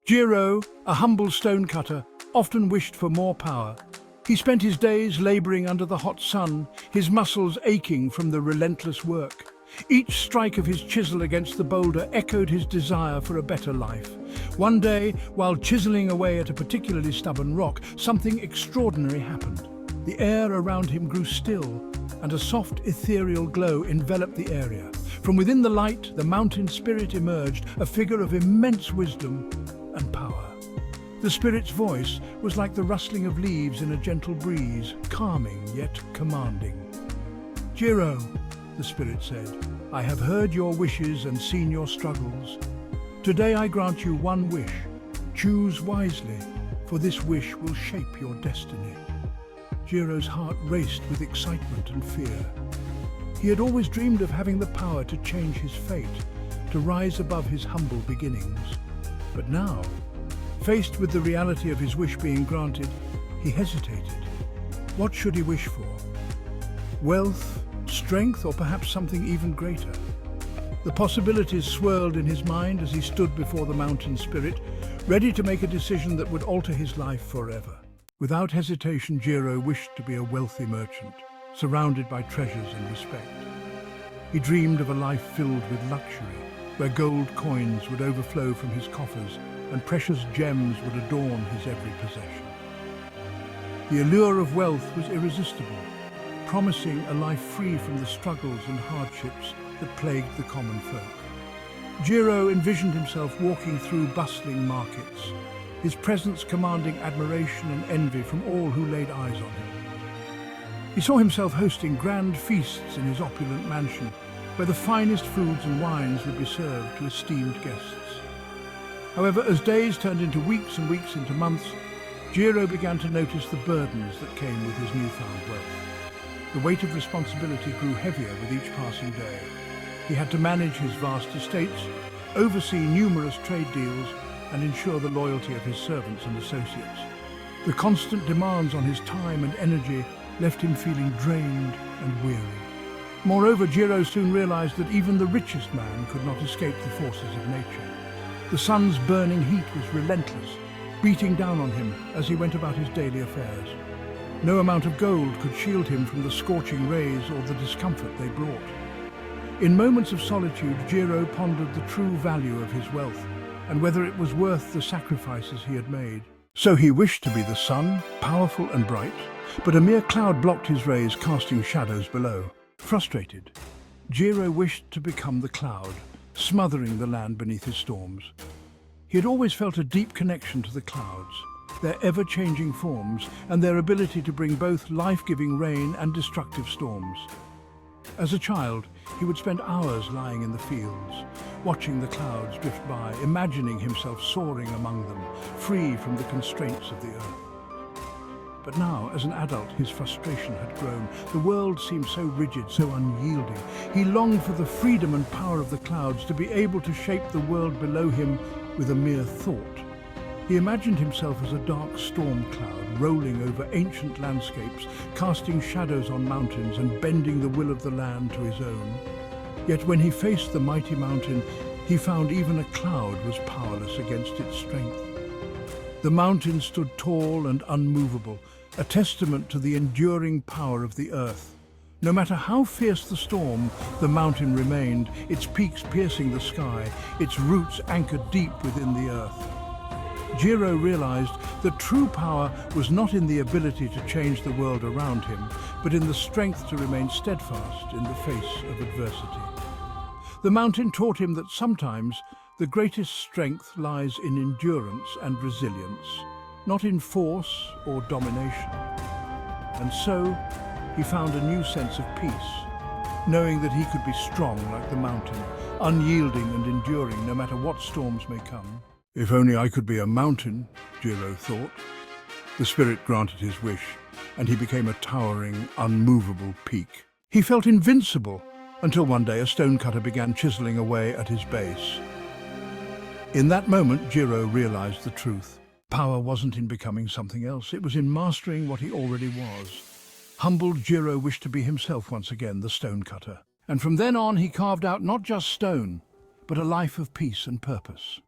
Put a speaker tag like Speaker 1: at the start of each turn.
Speaker 1: Jiro, a humble stonecutter, often wished for more power. He spent his days laboring under the hot sun, his muscles aching from the relentless work. Each strike of his chisel against the boulder echoed his desire for a better life. One day, while chiseling away at a particularly stubborn rock, something extraordinary happened. The air around him grew still, and a soft, ethereal glow enveloped the area. From within the light, the mountain spirit emerged, a figure of immense wisdom and power. The spirit's voice was like the rustling of leaves in a gentle breeze, calming yet commanding. "Jiro," the spirit said, "I have heard your wishes and seen your struggles. Today I grant you one wish. Choose wisely, for this wish will shape your destiny." Jiro's heart raced with excitement and fear. He had always dreamed of having the power to change his fate, to rise above his humble beginnings. But now, faced with the reality of his wish being granted, he hesitated. What should he wish for? Wealth, strength, or perhaps something even greater? The possibilities swirled in his mind as he stood before the mountain spirit, ready to make a decision that would alter his life forever. Without hesitation, Jiro wished to be a wealthy merchant, surrounded by treasures and respect. He dreamed of a life filled with luxury, where gold coins would overflow from his coffers and precious gems would adorn his every possession. The allure of wealth was irresistible, promising a life free from the struggles and hardships that plagued the common folk. Jiro envisioned himself walking through bustling markets, his presence commanding admiration and envy from all who laid eyes on him. He saw himself hosting grand feasts in his opulent mansion, where the finest foods and wines would be served to esteemed guests. However, as days turned into weeks and weeks into months, Jiro began to notice the burdens that came with his newfound wealth. The weight of responsibility grew heavier with each passing day. He had to manage his vast estates, oversee numerous trade deals, and ensure the loyalty of his servants and associates. The constant demands on his time and energy left him feeling drained and weary. Moreover, Jiro soon realized that even the richest man could not escape the forces of nature. The sun's burning heat was relentless, beating down on him as he went about his daily affairs. No amount of gold could shield him from the scorching rays or the discomfort they brought. In moments of solitude, Jiro pondered the true value of his wealth and whether it was worth the sacrifices he had made. So he wished to be the sun, powerful and bright, but a mere cloud blocked his rays, casting shadows below. Frustrated, Jiro wished to become the cloud, smothering the land beneath his storms. He had always felt a deep connection to the clouds, their ever-changing forms and their ability to bring both life-giving rain and destructive storms. As a child, he would spend hours lying in the fields, watching the clouds drift by, imagining himself soaring among them, free from the constraints of the earth. But now, as an adult, his frustration had grown. The world seemed so rigid, so unyielding. He longed for the freedom and power of the clouds, to be able to shape the world below him with a mere thought. He imagined himself as a dark storm cloud, rolling over ancient landscapes, casting shadows on mountains and bending the will of the land to his own. Yet when he faced the mighty mountain, he found even a cloud was powerless against its strength. The mountain stood tall and unmovable, a testament to the enduring power of the earth. No matter how fierce the storm, the mountain remained, its peaks piercing the sky, its roots anchored deep within the earth. Jiro realized that true power was not in the ability to change the world around him, but in the strength to remain steadfast in the face of adversity. The mountain taught him that sometimes the greatest strength lies in endurance and resilience, not in force or domination. And so, he found a new sense of peace, knowing that he could be strong like the mountain, unyielding and enduring no matter what storms may come. If only I could be a mountain, Jiro thought. The spirit granted his wish, and he became a towering, unmovable peak. He felt invincible, until one day a stonecutter began chiseling away at his base. In that moment, Jiro realized the truth. Power wasn't in becoming something else, it was in mastering what he already was. Humbled, Jiro wished to be himself once again, the stonecutter. And from then on, he carved out not just stone, but a life of peace and purpose.